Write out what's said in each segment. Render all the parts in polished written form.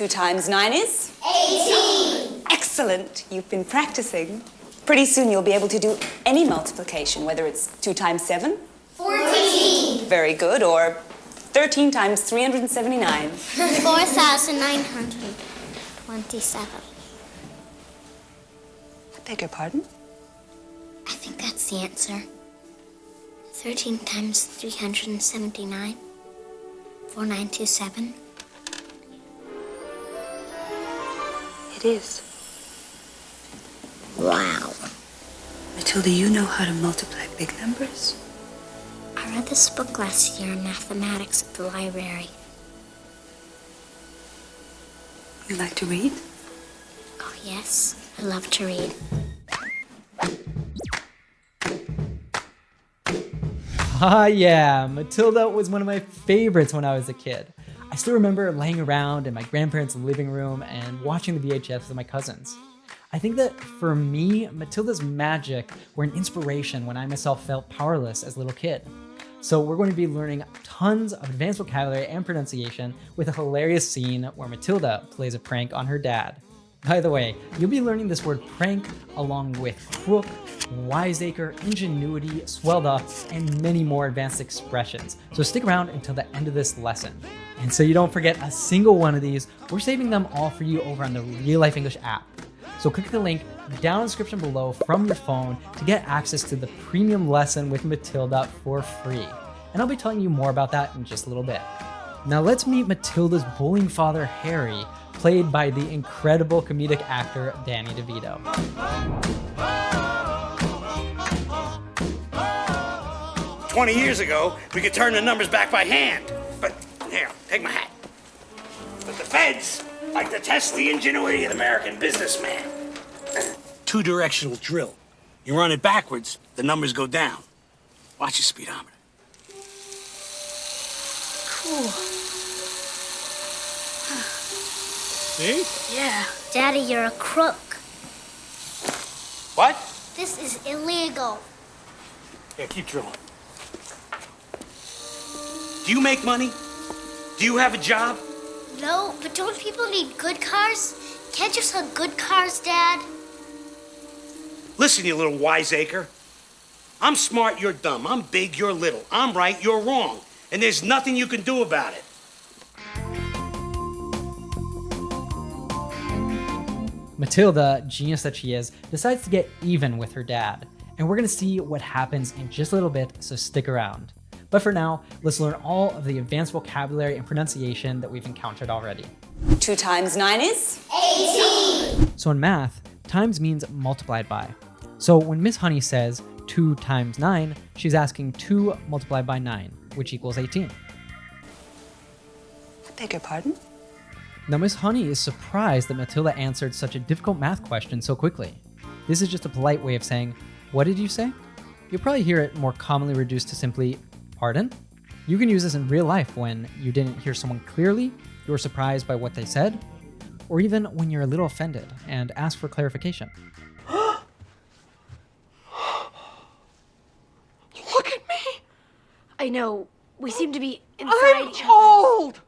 2 times 9 is? 18. Excellent. You've been practicing. Pretty soon you'll be able to do any multiplication, whether it's 2 times 7? 14. Very good. Or 13 times 379. 4,927. I beg your pardon? I think that's the answer. 13 times 379. 4927. It is. Wow. Matilda, you know how to multiply big numbers? I read this book last year in mathematics at the library. You like to read? Oh, yes. I love to read. Ah, yeah, Matilda was one of my favorites when I was a kid. I still remember laying around in my grandparents' living room and watching the VHS with my cousins. I think that for me, Matilda's magic were an inspiration when I myself felt powerless as a little kid. So we're going to be learning tons of advanced vocabulary and pronunciation with a hilarious scene where Matilda plays a prank on her dad. By the way, you'll be learning this word prank along with crook, wiseacre, ingenuity, swelled up, and many more advanced expressions. So stick around until the end of this lesson. And so you don't forget a single one of these, we're saving them all for you over on the Real Life English app. So click the link down in the description below from your phone to get access to the premium lesson with Matilda for free. And I'll be telling you more about that in just a little bit. Now let's meet Matilda's bullying father, Harry, played by the incredible comedic actor Danny DeVito. 20 years ago, we could turn the numbers back by hand. But here, take my hat. But the feds like to test the ingenuity of the American businessman. Two-directional drill. You run it backwards, the numbers go down. Watch your speedometer. Cool. See? Yeah. Daddy, you're a crook. What? This is illegal. Yeah, keep drilling. Do you make money? Do you have a job? No, but don't people need good cars? Can't you sell good cars, Dad? Listen, you little wiseacre. I'm smart, you're dumb. I'm big, you're little. I'm right, you're wrong. And there's nothing you can do about it. Matilda, genius that she is, decides to get even with her dad. And we're gonna see what happens in just a little bit, so stick around. But for now, let's learn all of the advanced vocabulary and pronunciation that we've encountered already. 2 times 9 is? 18. So in math, times means multiplied by. So when Miss Honey says 2 times 9, she's asking 2 multiplied by 9, which equals 18. I beg your pardon? Now Miss Honey is surprised that Matilda answered such a difficult math question so quickly. This is just a polite way of saying, what did you say? You'll probably hear it more commonly reduced to simply, pardon? You can use this in real life when you didn't hear someone clearly, you were surprised by what they said, or even when you're a little offended and ask for clarification. Look at me! I know, we seem to be inside I'm each other. old!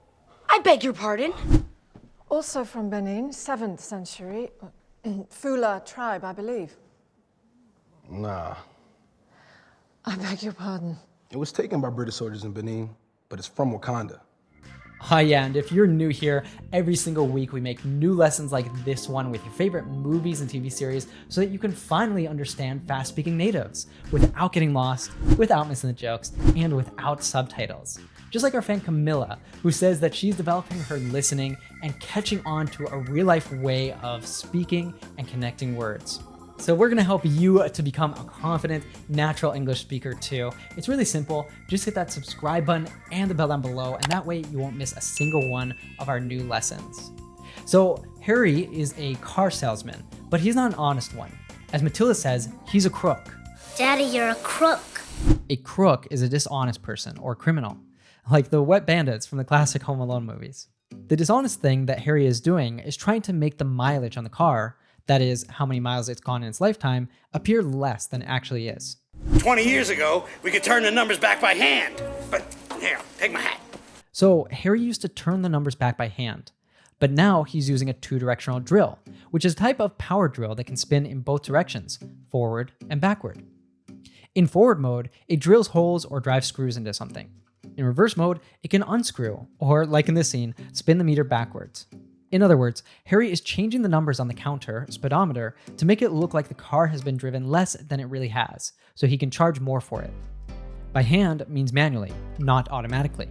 I beg your pardon? Also from Benin, 7th century. Fula tribe, I believe. Nah, I beg your pardon. it was taken by British soldiers in Benin, but it's from Wakanda. Hi, yeah, and if you're new here, every single week we make new lessons like this one with your favorite movies and TV series so that you can finally understand fast-speaking natives without getting lost, without missing the jokes, and without subtitles. Just like our fan Camilla, who says that she's developing her listening and catching on to a real-life way of speaking and connecting words. So we're gonna help you to become a confident, natural English speaker too. It's really simple. Just hit that subscribe button and the bell down below, and that way you won't miss a single one of our new lessons. So Harry is a car salesman, but he's not an honest one. As Matilda says, he's a crook. Daddy, you're a crook. A crook is a dishonest person or criminal, like the wet bandits from the classic Home Alone movies. The dishonest thing that Harry is doing is trying to make the mileage on the car, that is, how many miles it's gone in its lifetime, appear less than it actually is. 20 years ago, we could turn the numbers back by hand. But here, take my hat. So Harry used to turn the numbers back by hand. but now he's using a two-directional drill, which is a type of power drill that can spin in both directions, forward and backward. In forward mode, it drills holes or drives screws into something. In reverse mode, it can unscrew, or like in this scene, spin the meter backwards. In other words, Harry is changing the numbers on the counter, speedometer, to make it look like the car has been driven less than it really has, so he can charge more for it. By hand means manually, not automatically.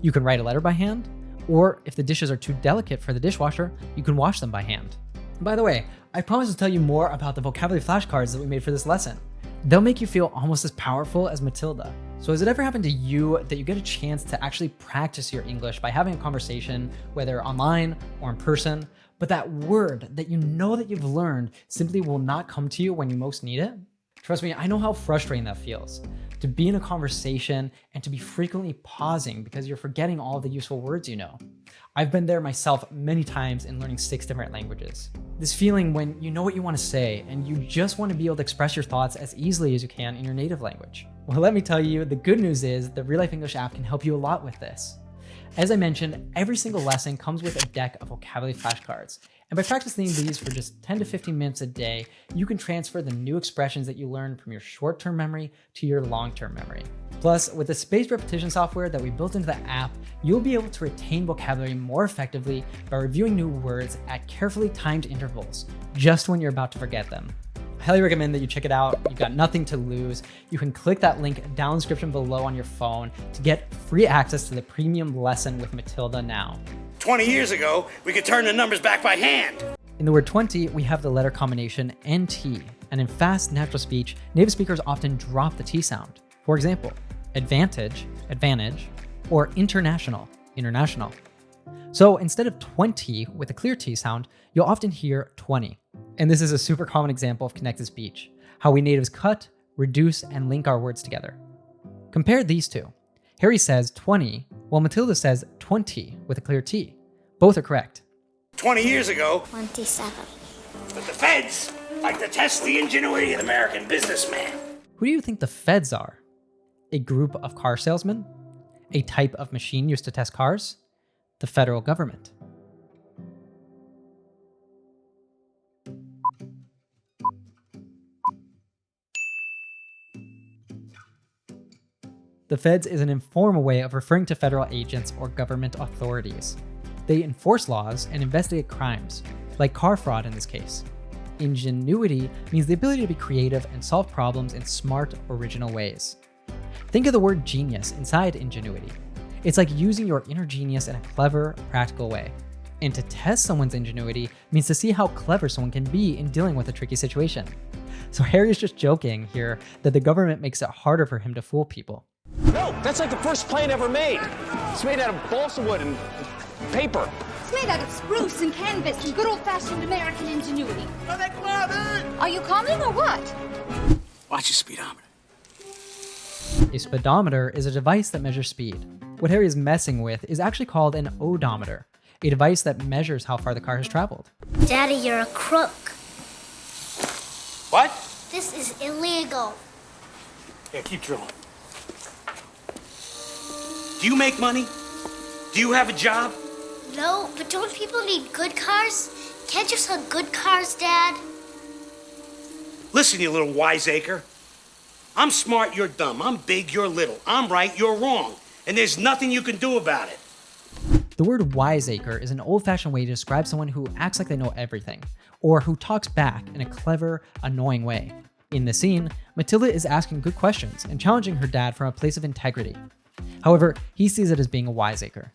You can write a letter by hand, or if the dishes are too delicate for the dishwasher, you can wash them by hand. By the way, I promised to tell you more about the vocabulary flashcards that we made for this lesson. They'll make you feel almost as powerful as Matilda. So has it ever happened to you that you get a chance to actually practice your English by having a conversation, whether online or in person, but that word that you know that you've learned simply will not come to you when you most need it? Trust me, I know how frustrating that feels. To be in a conversation and to be frequently pausing because you're forgetting all of the useful words you know. I've been there myself many times in learning 6 different languages. This feeling when you know what you want to say and you just want to be able to express your thoughts as easily as you can in your native language. Well, let me tell you, the good news is the Real Life English app can help you a lot with this. As I mentioned, every single lesson comes with a deck of vocabulary flashcards. And by practicing these for just 10 to 15 minutes a day, you can transfer the new expressions that you learn from your short-term memory to your long-term memory. Plus, with the spaced repetition software that we built into the app, you'll be able to retain vocabulary more effectively by reviewing new words at carefully timed intervals, just when you're about to forget them. I highly recommend that you check it out. You've got nothing to lose. You can click that link down in the description below on your phone to get free access to the premium lesson with Matilda now. 20 years ago, we could turn the numbers back by hand. In the word 20, we have the letter combination NT, and in fast natural speech, native speakers often drop the T sound. For example, advantage, advantage, or international, international. So instead of 20 with a clear T sound, you'll often hear 20. And this is a super common example of connected speech, how we natives cut, reduce, and link our words together. Compare these two. Harry says 20, while Matilda says 20 with a clear T. Both are correct. 20 years ago, 27. but the feds like to test the ingenuity of the American businessman. Who do you think the feds are? A group of car salesmen? A type of machine used to test cars? The federal government. The feds is an informal way of referring to federal agents or government authorities. They enforce laws and investigate crimes, like car fraud in this case. Ingenuity means the ability to be creative and solve problems in smart, original ways. Think of the word genius inside ingenuity. It's like using your inner genius in a clever, practical way. And to test someone's ingenuity means to see how clever someone can be in dealing with a tricky situation. So Harry's just joking here that the government makes it harder for him to fool people. No, that's like the first plane ever made. It's made out of balsa wood and paper. It's made out of spruce and canvas and good old-fashioned American ingenuity. Are you coming or what? Watch your speedometer. A speedometer is a device that measures speed. What Harry is messing with is actually called an odometer, a device that measures how far the car has traveled. Daddy, you're a crook. What? This is illegal. Yeah, keep drilling. Do you make money? Do you have a job? No, but don't people need good cars? Can't you sell good cars, Dad? Listen, you little wiseacre. I'm smart, you're dumb. I'm big, you're little. I'm right, you're wrong. And there's nothing you can do about it. The word wiseacre is an old-fashioned way to describe someone who acts like they know everything, or who talks back in a clever, annoying way. In the scene, Matilda is asking good questions and challenging her dad from a place of integrity. However, he sees it as being a wiseacre.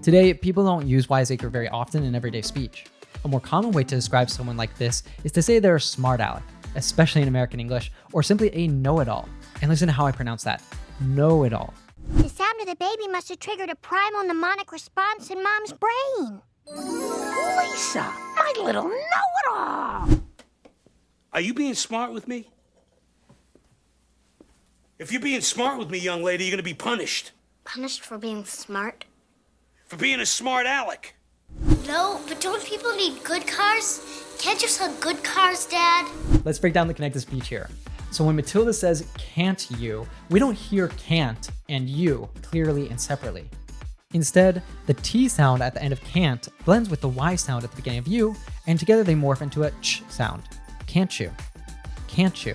Today, people don't use wiseacre very often in everyday speech. A more common way to describe someone like this is to say they're a smart aleck, especially in American English, or simply a know-it-all. And listen to how I pronounce that, know-it-all. The sound of the baby must have triggered a primal mnemonic response in Mom's brain. Lisa, my little know-it-all. Are you being smart with me? If you're being smart with me, young lady, you're gonna be punished. Punished for being smart? For being a smart aleck. No, but don't people need good cars? Can't you sell good cars, Dad? Let's break down the connected speech here. So when Matilda says can't you, we don't hear can't and you clearly and separately. Instead, the T sound at the end of can't blends with the Y sound at the beginning of you, and together they morph into a ch sound. Can't you? Can't you?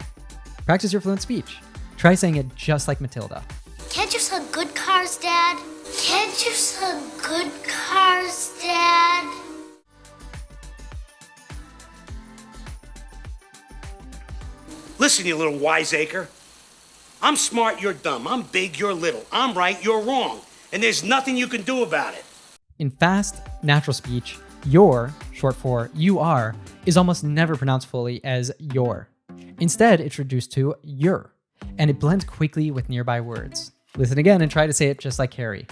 Practice your fluent speech. Try saying it just like Matilda. Can't you sell good cars, Dad? Can't you sell good cars, Dad? Listen, you little wiseacre. I'm smart, you're dumb. I'm big, you're little. I'm right, you're wrong. And there's nothing you can do about it. In fast, natural speech, your, short for you are, is almost never pronounced fully as your. Instead, it's reduced to your, and it blends quickly with nearby words. Listen again and try to say it just like Harry.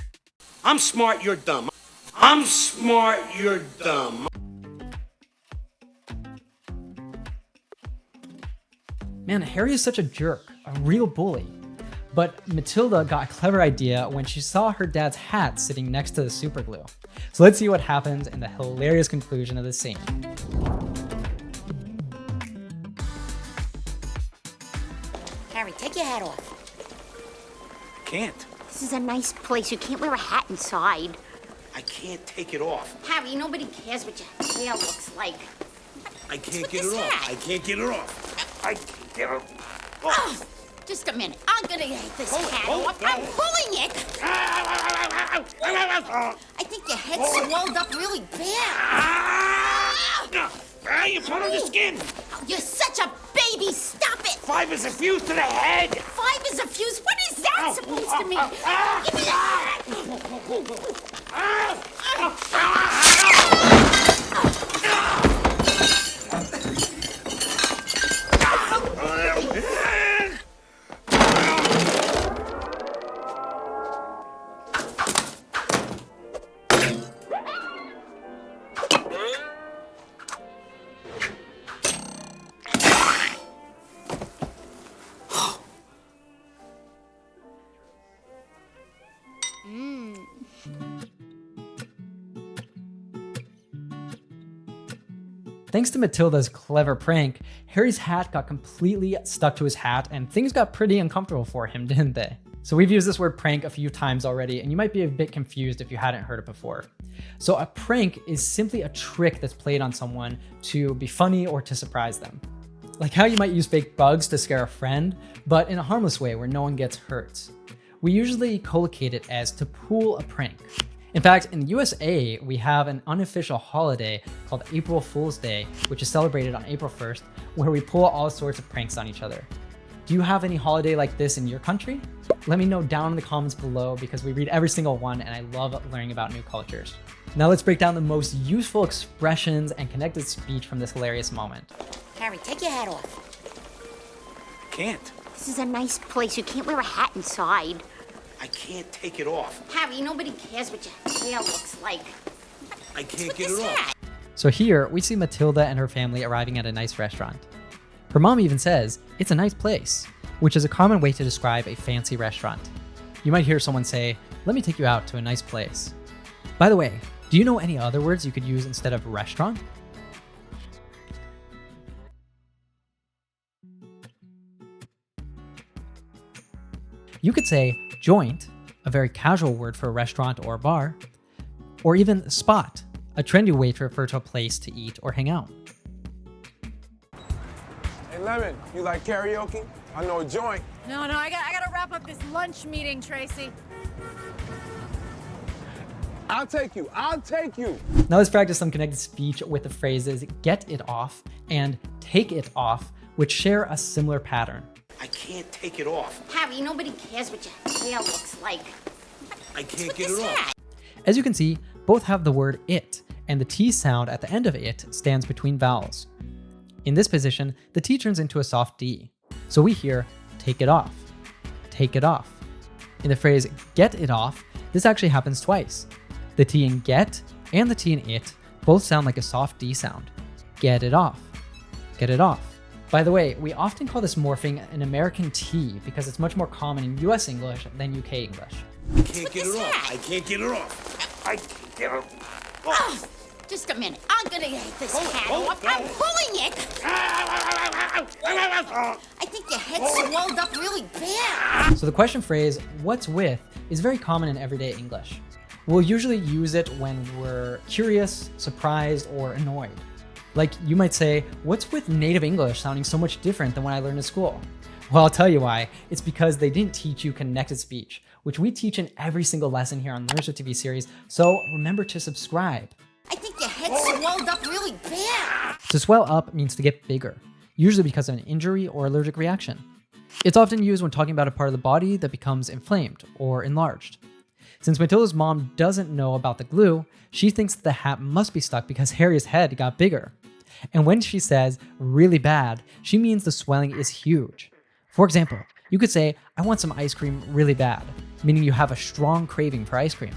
I'm smart, you're dumb. I'm smart, you're dumb. Man, Harry is such a jerk, a real bully. But Matilda got a clever idea when she saw her dad's hat sitting next to the super glue. So let's see what happens in the hilarious conclusion of the scene. Harry, take your hat off. Can't. This is a nice place. You can't wear a hat inside. I can't take it off. Harry, nobody cares what your hair looks like. I can't What's get with it this off. hat? I can't get it off. I can't get it off. Oh, just a minute. I'm gonna take this hat off. I'm pulling it. I think your head swelled up really bad. You put on the skin. Oh, you're such a baby. Stop it. 5 is a fuse to the head. 5 is a fuse. What is that supposed to mean? Give me Thanks to Matilda's clever prank, Harry's hat got completely stuck to his hat and things got pretty uncomfortable for him, didn't they? So we've used this word prank a few times already, and you might be a bit confused if you hadn't heard it before. So a prank is simply a trick that's played on someone to be funny or to surprise them. Like how you might use fake bugs to scare a friend, but in a harmless way where no one gets hurt. We usually collocate it as to pull a prank. In fact, in the USA, we have an unofficial holiday called April Fool's Day, which is celebrated on April 1st, where we pull all sorts of pranks on each other. Do you have any holiday like this in your country? Let me know down in the comments below because we read every single one and I love learning about new cultures. Now let's break down the most useful expressions and connected speech from this hilarious moment. Harry, take your hat off. Can't. This is a nice place. You can't wear a hat inside. I can't take it off. Harry, nobody cares what your hair looks like. I can't What's get with it this off. hat? So here we see Matilda and her family arriving at a nice restaurant. Her mom even says, "It's a nice place," which is a common way to describe a fancy restaurant. You might hear someone say, "Let me take you out to a nice place." By the way, do you know any other words you could use instead of restaurant? You could say joint, a very casual word for a restaurant or a bar, or even spot, a trendy way to refer to a place to eat or hang out. Hey, Lemon, you like karaoke? I know a joint. No, I gotta wrap up this lunch meeting, Tracy. I'll take you. Now let's practice some connected speech with the phrases get it off and take it off, which share a similar pattern. I can't take it off. Harry, nobody cares what your hair looks like. I can't What's get with it this off. hat? As you can see, both have the word it, and the T sound at the end of it stands between vowels. In this position, the T turns into a soft D. So we hear take it off, take it off. In the phrase get it off, this actually happens twice. The T in get and the T in it both sound like a soft D sound. Get it off, get it off. By the way, we often call this morphing an American T because it's much more common in US English than UK English. I can't get it off. I can't get it off. I can't get it off. Oh, just a minute. I'm gonna take this hat off. I'm pulling it. I think your head swelled up really bad. So the question phrase, what's with, is very common in everyday English. we'll usually use it when we're curious, surprised, or annoyed. Like you might say, what's with native English sounding so much different than when I learned in school? Well, I'll tell you why. It's because they didn't teach you connected speech, which we teach in every single lesson here on Learn Swift TV series, so remember to subscribe. I think your head swelled up really bad. To swell up means to get bigger, usually because of an injury or allergic reaction. It's often used when talking about a part of the body that becomes inflamed or enlarged. Since Matilda's mom doesn't know about the glue, she thinks the hat must be stuck because Harry's head got bigger. And when she says really bad, she means the swelling is huge. For example, you could say, I want some ice cream really bad, meaning you have a strong craving for ice cream.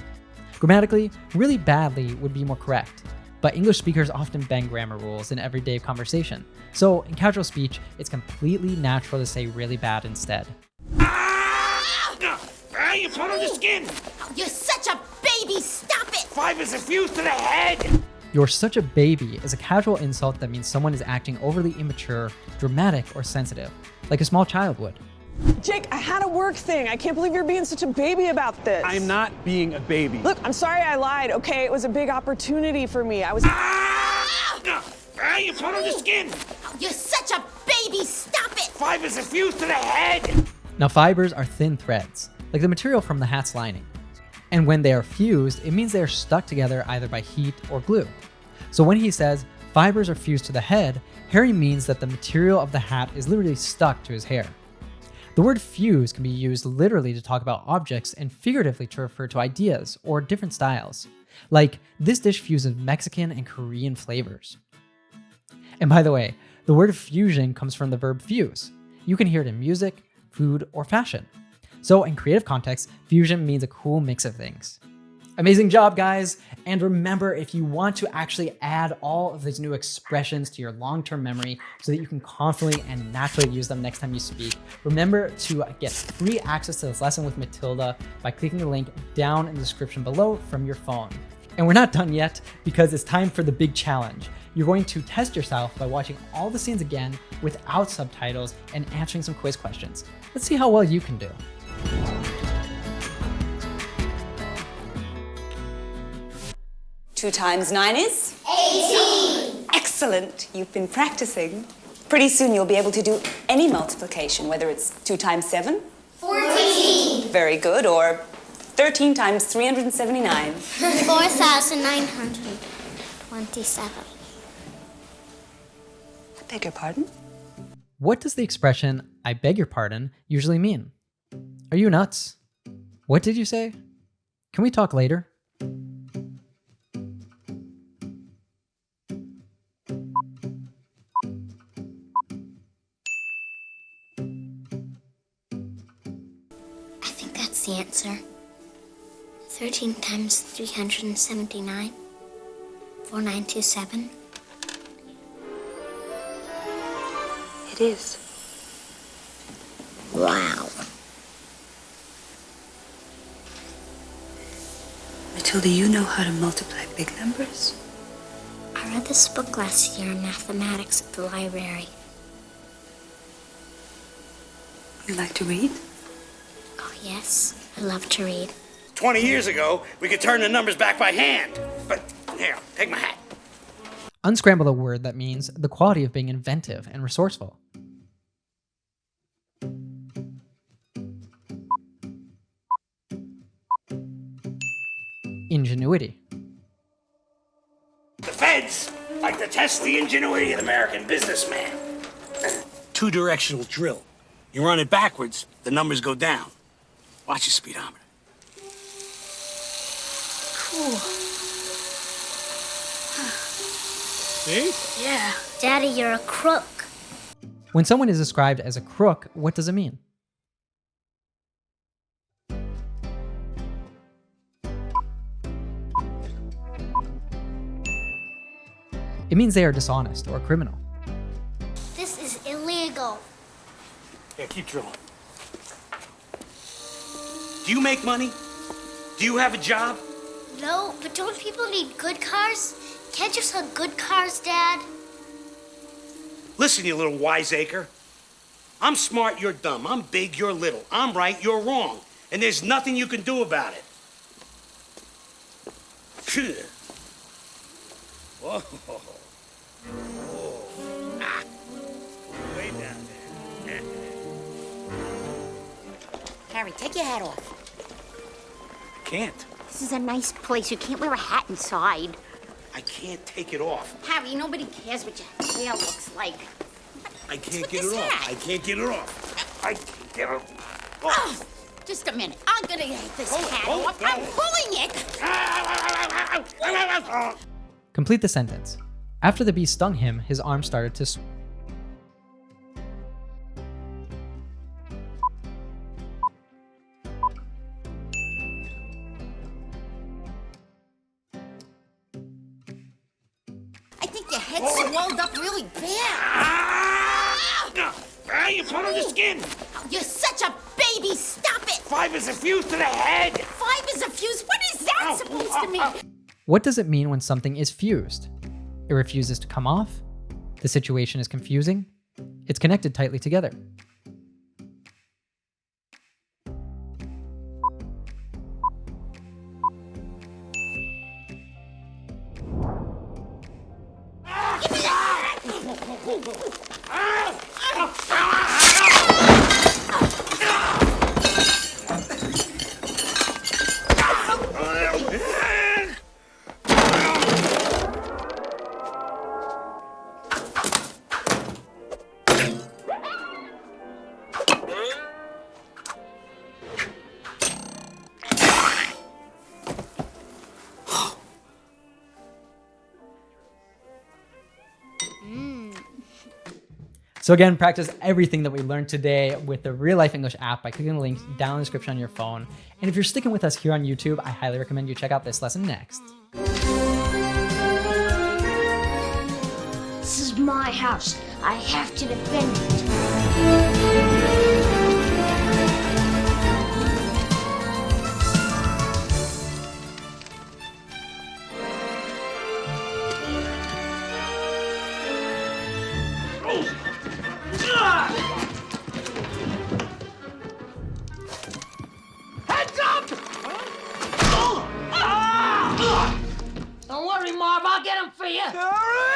Grammatically, really badly would be more correct, but English speakers often bend grammar rules in everyday conversation. So in casual speech, it's completely natural to say really bad instead. You put on the skin. You're such a baby, stop it! Fibers are fused to the head. You're such a baby is a casual insult that means someone is acting overly immature, dramatic, or sensitive, like a small child would. Jake, I had a work thing. I can't believe you're being such a baby about this. I'm not being a baby. Look, I'm sorry I lied, okay? It was a big opportunity for me. I was... You put on the skin. You're such a baby, stop it! Fibers are fused to the head. Now fibers are thin threads, like the material from the hat's lining. And when they are fused, it means they are stuck together either by heat or glue. So when he says fibers are fused to the head, Harry means that the material of the hat is literally stuck to his hair. The word fuse can be used literally to talk about objects and figuratively to refer to ideas or different styles. Like, this dish fuses Mexican and Korean flavors. And by the way, the word fusion comes from the verb fuse. You can hear it in music, food, or fashion. So in creative context, fusion means a cool mix of things. Amazing job, guys! And remember, if you want to actually add all of these new expressions to your long-term memory so that you can confidently and naturally use them next time you speak, remember to get free access to this lesson with Matilda by clicking the link down in the description below from your phone. And we're not done yet because it's time for the big challenge. You're going to test yourself by watching all the scenes again without subtitles and answering some quiz questions. Let's see how well you can do. 2 times 9 is? 18. Excellent. You've been practicing. Pretty soon you'll be able to do any multiplication, whether it's 2 times 7? 14. Very good. Or 13 times 379? 4,927. I beg your pardon? What does the expression, I beg your pardon, usually mean? Are you nuts? What did you say? Can we talk later? I think that's the answer. 13 times 379. 4927. It is. Wow. Matilda, you know how to multiply big numbers? I read this book last year in mathematics at the library. You like to read? Oh, yes. I love to read. 20 years ago, we could turn the numbers back by hand. But here, take my hat. Unscramble a word that means the quality of being inventive and resourceful. Ingenuity. The feds like to test the ingenuity of the American businessman. 2-directional drill. You run it backwards, the numbers go down. Watch your speedometer. Cool. See? Yeah. Daddy, you're a crook. When someone is described as a crook, what does it mean? It means they are dishonest or a criminal. This is illegal. Yeah, keep drilling. Do you make money? Do you have a job? No, but don't people need good cars? Can't you sell good cars, Dad? Listen, you little wiseacre. I'm smart, you're dumb. I'm big, you're little. I'm right, you're wrong. And there's nothing you can do about it. Whoa. Whoa. Ah. Way down there. Harry, take your hat off. I can't. This is a nice place. You can't wear a hat inside. I can't take it off. Harry, nobody cares what your hair looks like. I can't What's get with it this off. hat? I can't get it off. I can't get it off. Oh, just a minute. I'm gonna take this hat off. I'm pulling it. Complete the sentence. After the bee stung him, his arm started to I think your head swelled up really bad. You put on the skin. Oh, you're such a baby. Stop it. Fibers are fused to the head. Fibers are fused. What is that supposed to mean? What does it mean when something is fused? It refuses to come off? The situation is confusing? It's connected tightly together. So again, practice everything that we learned today with the Real Life English app by clicking the link down in the description on your phone. And if you're sticking with us here on YouTube, I highly recommend you check out this lesson next. This is my house. I have to defend it. Heads up! Don't worry, Marv. I'll get him for you. Harry!